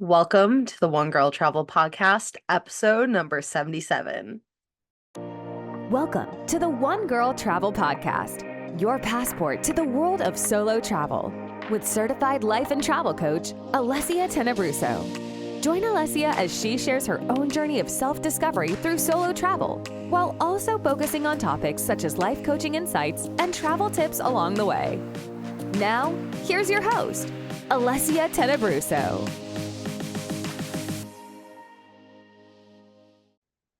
Welcome to the One Girl Travel Podcast, episode number 77. Welcome to the One Girl Travel Podcast, your passport to the world of solo travel, with certified life and travel coach, Alessia Tenebruso. Join Alessia as she shares her own journey of self-discovery through solo travel, while also focusing on topics such as life coaching insights and travel tips along the way. Now, here's your host, Alessia Tenebruso.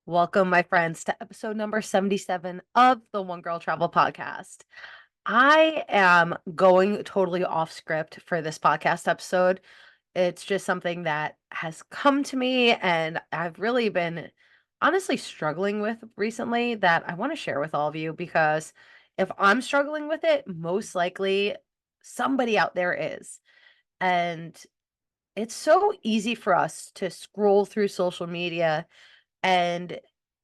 Welcome, my friends, to episode number 77 of the One Girl Travel Podcast. I am going totally off script for this podcast episode. It's just something that has come to me and I've really been honestly struggling with recently that I want to share with all of you because if I'm struggling with it, most likely somebody out there is. And it's so easy for us to scroll through social media and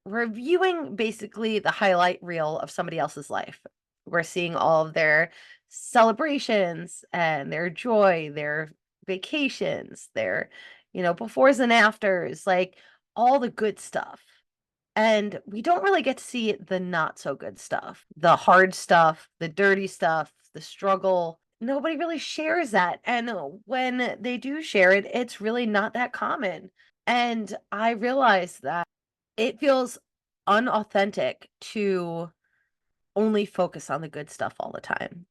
reviewing basically the highlight reel of somebody else's life. We're seeing all of their celebrations and their joy, their vacations, their, befores and afters, like all the good stuff. And we don't really get to see the not so good stuff, the hard stuff, the dirty stuff, the struggle. Nobody really shares that. And when they do share it, it's really not that common. And I realized that it feels unauthentic to only focus on the good stuff all the time.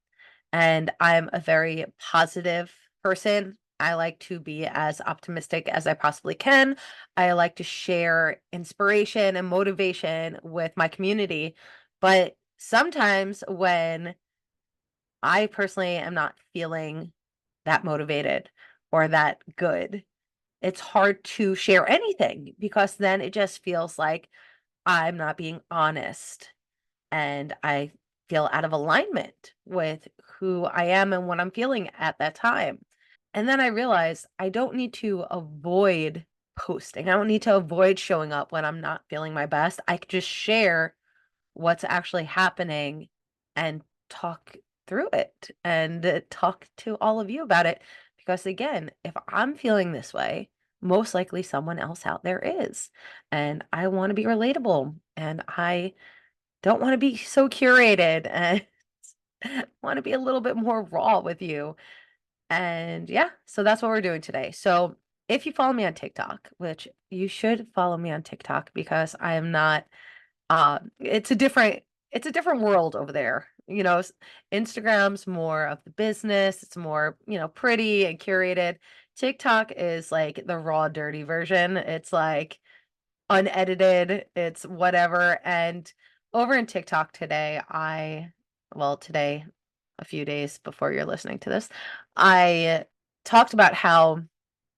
And I'm a very positive person. I like to be as optimistic as I possibly can. I like to share inspiration and motivation with my community. But sometimes when I personally am not feeling that motivated or that good, it's hard to share anything because then it just feels like I'm not being honest and I feel out of alignment with who I am and what I'm feeling at that time. And then I realized I don't need to avoid posting. I don't need to avoid showing up when I'm not feeling my best. I could just share what's actually happening and talk through it and talk to all of you about it. Because again, if I'm feeling this way, most likely someone else out there is. And I want to be relatable and I don't want to be so curated and want to be a little bit more raw with you. And yeah, so that's what we're doing today. So if you follow me on TikTok, which you should follow me on TikTok because I am not it's a different world over there. Instagram's more of the business, it's more, pretty and curated. TikTok is like the raw, dirty version. It's like unedited, it's whatever. And over in TikTok today, today, a few days before you're listening to this, I talked about how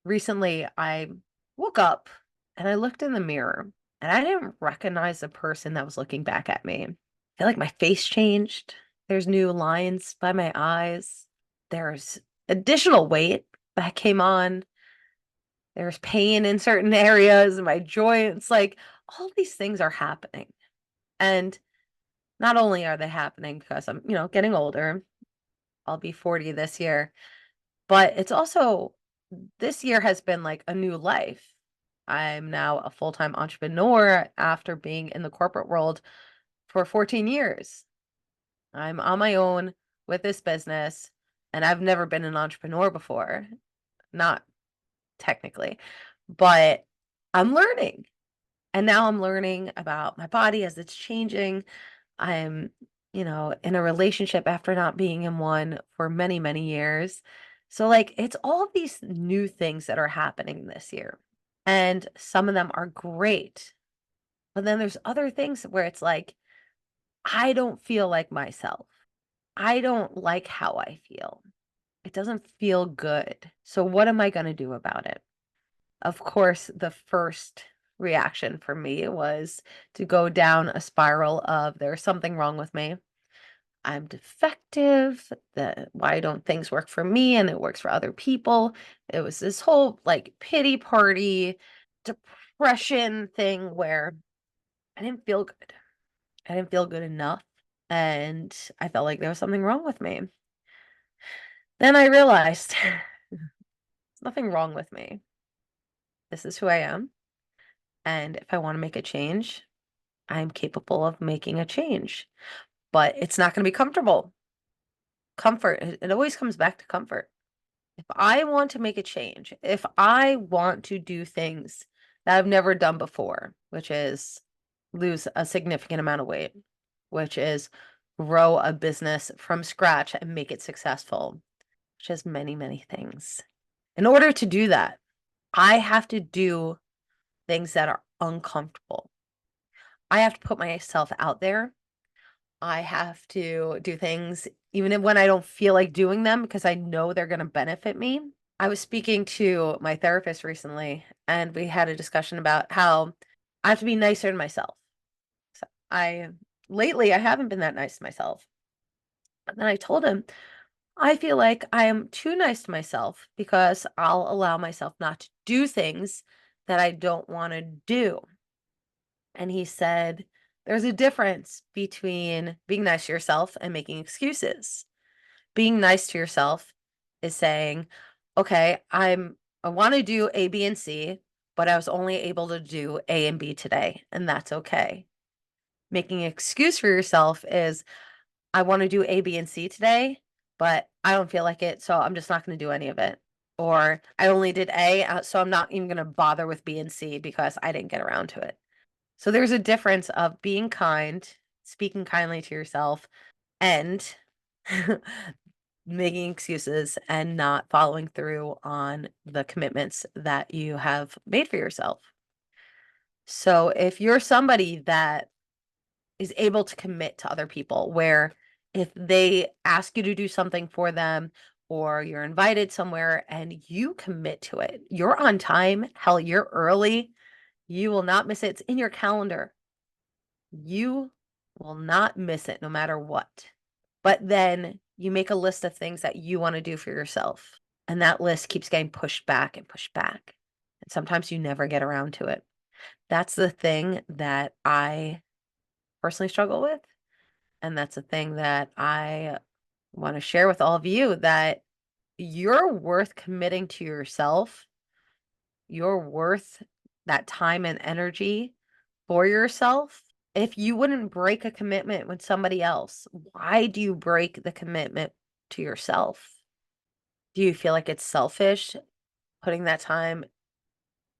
recently I woke up and I looked in the mirror and I didn't recognize the person that was looking back at me. I feel like my face changed. There's new lines by my eyes. There's additional weight that came on. There's pain in certain areas, my joints, like all these things are happening. And not only are they happening because I'm, getting older, I'll be 40 this year, but it's also this year has been like a new life. I'm now a full-time entrepreneur after being in the corporate world for 14 years. I'm on my own with this business, and I've never been an entrepreneur before. Not technically, but I'm learning. And now I'm learning about my body as it's changing. I'm, in a relationship after not being in one for many, many years. So, like, it's all of these new things that are happening this year. And some of them are great. But then there's other things where it's like, I don't feel like myself. I don't like how I feel. It doesn't feel good. So, what am I going to do about it? Of course, the first reaction for me was to go down a spiral of there's something wrong with me. I'm defective. Why don't things work for me and it works for other people? It was this whole like pity party, depression thing where I didn't feel good. I didn't feel good enough. And I felt like there was something wrong with me. Then I realized there's nothing wrong with me. this is who I am. And if I want to make a change, I'm capable of making a change. But it's not going to be comfortable. Comfort, it always comes back to comfort. If I want to make a change, if I want to do things that I've never done before, which is lose a significant amount of weight, which is grow a business from scratch and make it successful, which is many, many things. In order to do that, I have to do things that are uncomfortable. I have to put myself out there. I have to do things even when I don't feel like doing them because I know they're going to benefit me. I was speaking to my therapist recently, and we had a discussion about how I have to be nicer to myself. So lately I haven't been that nice to myself. But then I told him, I feel like I am too nice to myself because I'll allow myself not to do things that I don't want to do. And he said, there's a difference between being nice to yourself and making excuses. Being nice to yourself is saying, okay, I want to do A, B, and C, but I was only able to do A and B today, and that's okay. Making an excuse for yourself is, I want to do A, B, and C today, but I don't feel like it, so I'm just not going to do any of it. Or I only did A, so I'm not even going to bother with B and C because I didn't get around to it. So there's a difference of being kind, speaking kindly to yourself, and making excuses and not following through on the commitments that you have made for yourself. So if you're somebody that is able to commit to other people, where if they ask you to do something for them or you're invited somewhere and you commit to it, you're on time, hell, you're early, you will not miss it. It's in your calendar. You will not miss it no matter what. But then you make a list of things that you want to do for yourself. And that list keeps getting pushed back and pushed back. And sometimes you never get around to it. That's the thing that I personally struggle with. And that's the thing that I want to share with all of you, that you're worth committing to yourself. You're worth that time and energy for yourself. If you wouldn't break a commitment with somebody else, why do you break the commitment to yourself? Do you feel like it's selfish putting that time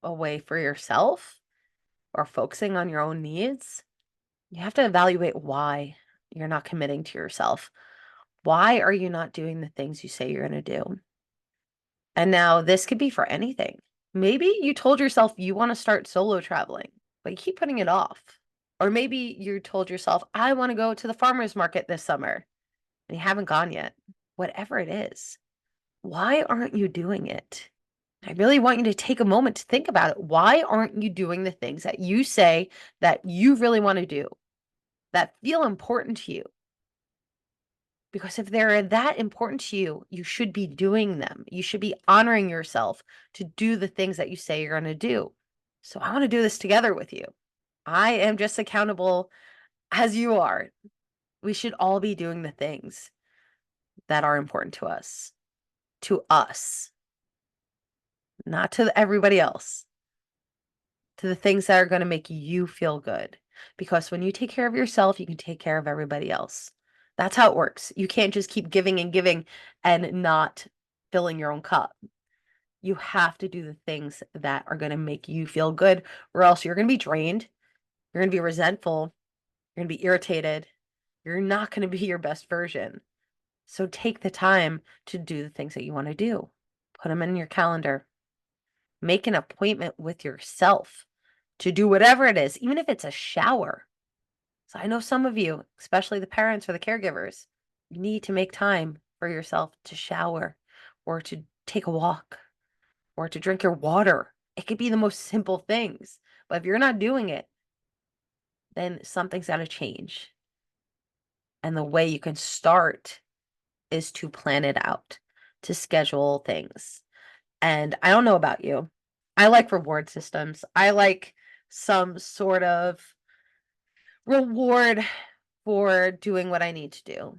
away for yourself or focusing on your own needs? You have to evaluate why you're not committing to yourself. Why are you not doing the things you say you're going to do? And now this could be for anything. Maybe you told yourself you want to start solo traveling, but you keep putting it off. Or maybe you told yourself, I want to go to the farmer's market this summer, and you haven't gone yet. Whatever it is, why aren't you doing it? I really want you to take a moment to think about it. Why aren't you doing the things that you say that you really want to do, that feel important to you? Because if they're that important to you, you should be doing them. You should be honoring yourself to do the things that you say you're going to do. So I want to do this together with you. I am just accountable as you are. We should all be doing the things that are important to us, not to everybody else, to the things that are going to make you feel good. Because when you take care of yourself, you can take care of everybody else. That's how it works. You can't just keep giving and giving and not filling your own cup. You have to do the things that are going to make you feel good, or else you're going to be drained. You're going to be resentful. You're going to be irritated. You're not going to be your best version. So take the time to do the things that you want to do. Put them in your calendar. Make an appointment with yourself to do whatever it is, even if it's a shower. So I know some of you, especially the parents or the caregivers, you need to make time for yourself to shower or to take a walk or to drink your water. It could be the most simple things. But if you're not doing it, then something's got to change. And the way you can start is to plan it out, to schedule things. And I don't know about you. I like reward systems. I like some sort of reward for doing what I need to do.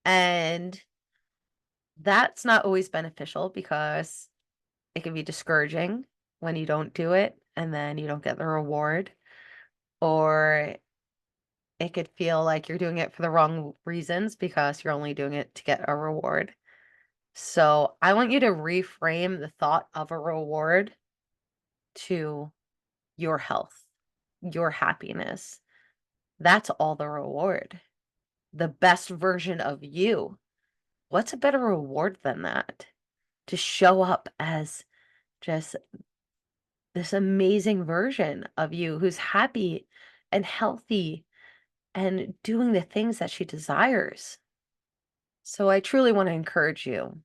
And that's not always beneficial because it can be discouraging. when you don't do it and then you don't get the reward, or it could feel like you're doing it for the wrong reasons because you're only doing it to get a reward. So I want you to reframe the thought of a reward to your health, your happiness. That's all the reward. The best version of you. What's a better reward than that? To show up as just this amazing version of you who's happy and healthy and doing the things that she desires. So I truly want to encourage you.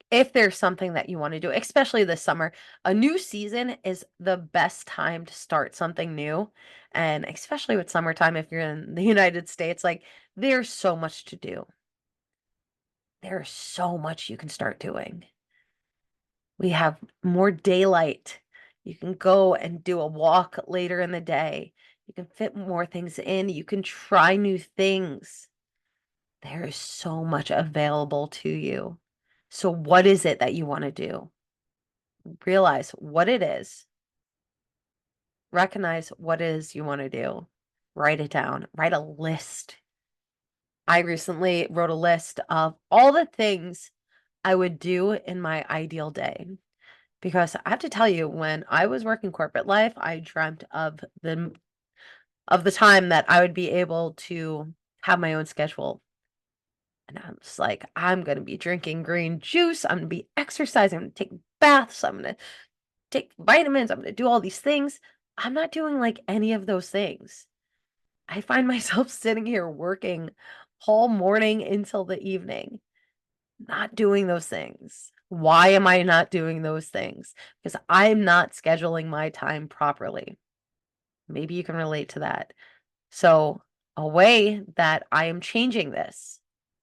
If there's something that you want to do, especially this summer, a new season is the best time to start something new. And especially with summertime, if you're in the United States, like there's so much to do. There's so much you can start doing. We have more daylight. You can go and do a walk later in the day. You can fit more things in. You can try new things. There is so much available to you. So, what is it that you want to do? Realize what it is. Recognize what it is you want to do. Write it down. Write a list. I recently wrote a list of all the things I would do in my ideal day. Because I have to tell you, when I was working corporate life, I dreamt of the time that I would be able to have my own schedule. And I'm just like, I'm gonna be drinking green juice, I'm gonna be exercising, I'm gonna take baths, I'm gonna take vitamins, I'm gonna do all these things. I'm not doing like any of those things. I find myself sitting here working all morning until the evening, not doing those things. Why am I not doing those things? Because I'm not scheduling my time properly. Maybe you can relate to that. So, a way that I am changing this,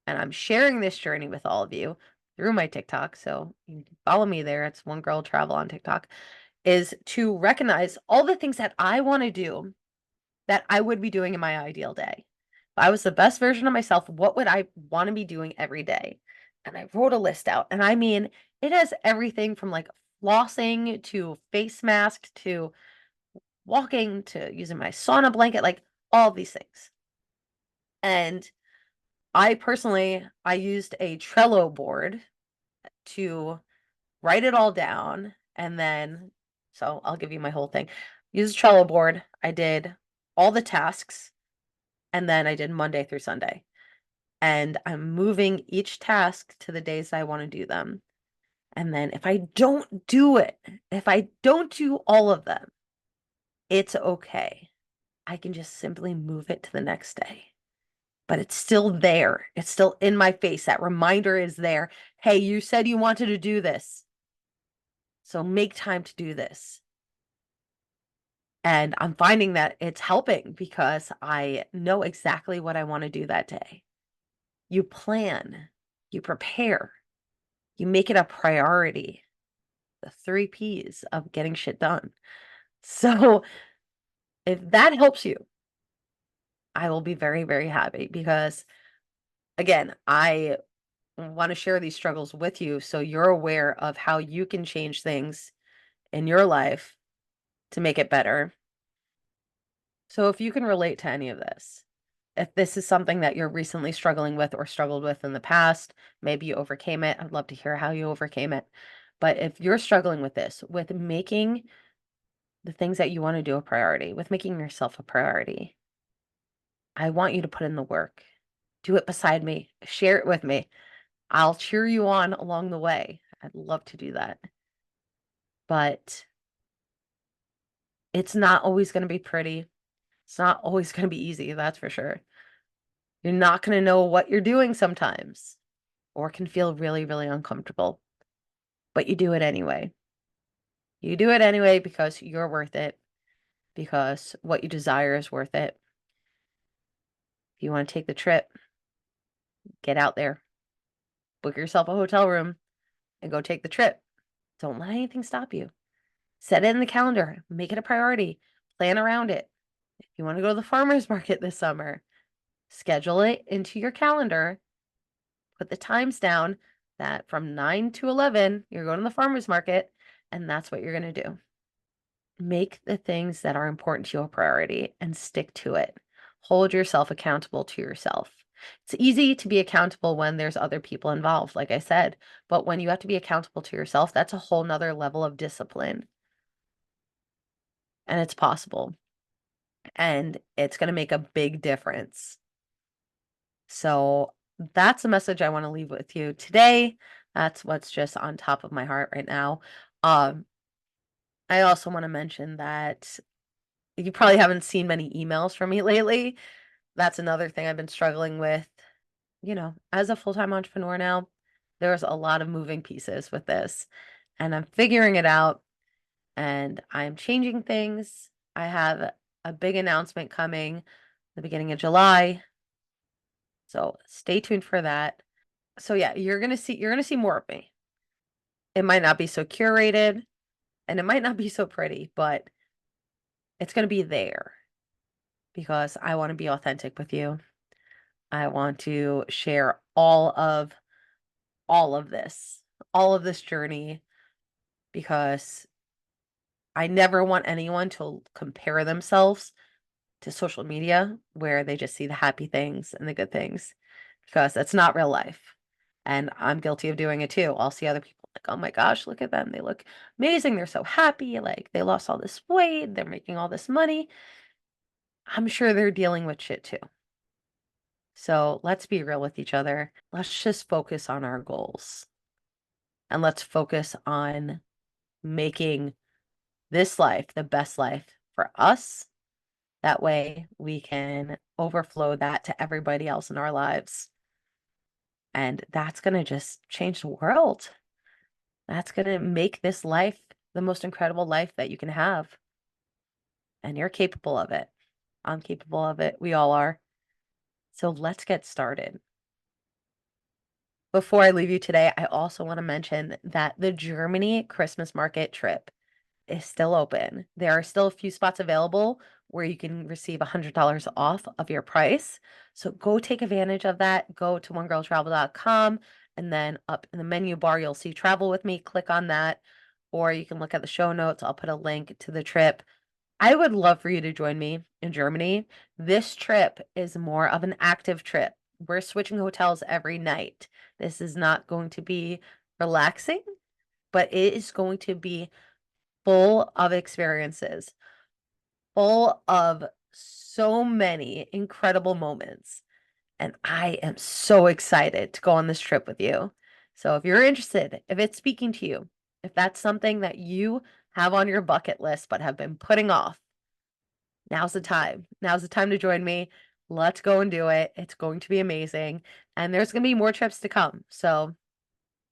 and I'm sharing this journey with all of you through my TikTok, so you can follow me there. It's One Girl Travel on TikTok, is to recognize all the things that I want to do that I would be doing in my ideal day. If I was the best version of myself, what would I want to be doing every day? And I wrote a list out. And I mean, it has everything from like flossing to face mask to walking to using my sauna blanket, like all these things. And I personally, I used a Trello board to write it all down. And then, so I'll give you my whole thing. Use a Trello board. I did all the tasks, and then I did Monday through Sunday. And I'm moving each task to the days I want to do them. And then if I don't do it, if I don't do all of them, it's okay. I can just simply move it to the next day. But it's still there. It's still in my face. That reminder is there. Hey, you said you wanted to do this. So make time to do this. And I'm finding that it's helping because I know exactly what I want to do that day. You plan, you prepare, you make it a priority. The 3 P's of getting shit done. So if that helps you, I will be very, very happy because, again, I want to share these struggles with you so you're aware of how you can change things in your life to make it better. So if you can relate to any of this, if this is something that you're recently struggling with or struggled with in the past, maybe you overcame it. I'd love to hear how you overcame it. But if you're struggling with this, with making the things that you want to do a priority, with making yourself a priority, I want you to put in the work. Do it beside me. Share it with me. I'll cheer you on along the way. I'd love to do that. But it's not always going to be pretty. It's not always going to be easy, that's for sure. You're not going to know what you're doing sometimes, or can feel really, really uncomfortable. But you do it anyway. You do it anyway because you're worth it, because what you desire is worth it. If you want to take the trip, get out there, book yourself a hotel room, and go take the trip. Don't let anything stop you. Set it in the calendar, make it a priority, plan around it. If you want to go to the farmer's market this summer, schedule it into your calendar, put the times down that from 9 to 11, you're going to the farmer's market, and that's what you're going to do. Make the things that are important to you a priority and stick to it. Hold yourself accountable to yourself. It's easy to be accountable when there's other people involved, like I said, but when you have to be accountable to yourself, that's a whole nother level of discipline. And it's possible. And it's going to make a big difference. So that's a message I want to leave with you today. That's what's just on top of my heart right now. Um, I also want to mention that you probably haven't seen many emails from me lately. That's another thing I've been struggling with. As a full-time entrepreneur now, there's a lot of moving pieces with this, and I'm figuring it out, and I'm changing things. I have a big announcement coming the beginning of July, so stay tuned for that. So yeah, you're gonna see more of me. It might not be so curated, and it might not be so pretty, but it's gonna be there because I want to be authentic with you. I want to share all of this, all of this journey, because I never want anyone to compare themselves to social media where they just see the happy things and the good things, because that's not real life. And I'm guilty of doing it too. I'll see other people like, oh my gosh, look at them. They look amazing. They're so happy. Like they lost all this weight. They're making all this money. I'm sure they're dealing with shit too. So let's be real with each other. Let's just focus on our goals and let's focus on making this life the best life for us. That way we can overflow that to everybody else in our lives. And that's going to just change the world. That's going to make this life the most incredible life that you can have. And you're capable of it. I'm capable of it. We all are. So let's get started. Before I leave you today, I also want to mention that the Germany Christmas market trip is still open. There are still a few spots available where you can receive $100 off of your price. So go take advantage of that. Go to onegirltravel.com, and then up in the menu bar, you'll see travel with me. Click on that, or you can look at the show notes. I'll put a link to the trip. I would love for you to join me in Germany. This trip is more of an active trip. We're switching hotels every night. This is not going to be relaxing, but it is going to be full of experiences, full of so many incredible moments. And I am so excited to go on this trip with you. So if you're interested, if it's speaking to you, if that's something that you have on your bucket list but have been putting off, now's the time. Now's the time to join me. Let's go and do it. It's going to be amazing. And there's going to be more trips to come. So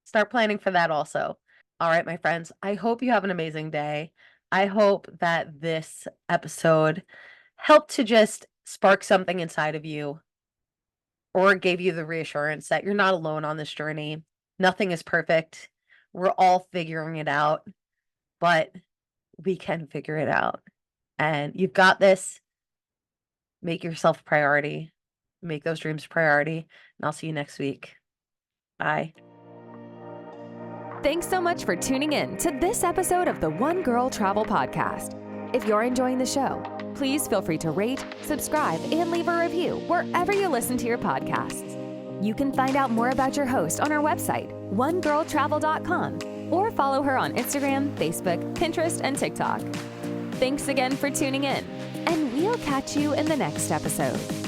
start planning for that also. All right, my friends, I hope you have an amazing day. I hope that this episode helped to just spark something inside of you or gave you the reassurance that you're not alone on this journey. Nothing is perfect. We're all figuring it out, but we can figure it out. And you've got this. Make yourself a priority. Make those dreams a priority. And I'll see you next week. Bye. Thanks so much for tuning in to this episode of the One Girl Travel Podcast. If you're enjoying the show, please feel free to rate, subscribe, and leave a review wherever you listen to your podcasts. You can find out more about your host on our website, onegirltravel.com, or follow her on Instagram, Facebook, Pinterest, and TikTok. Thanks again for tuning in, and we'll catch you in the next episode.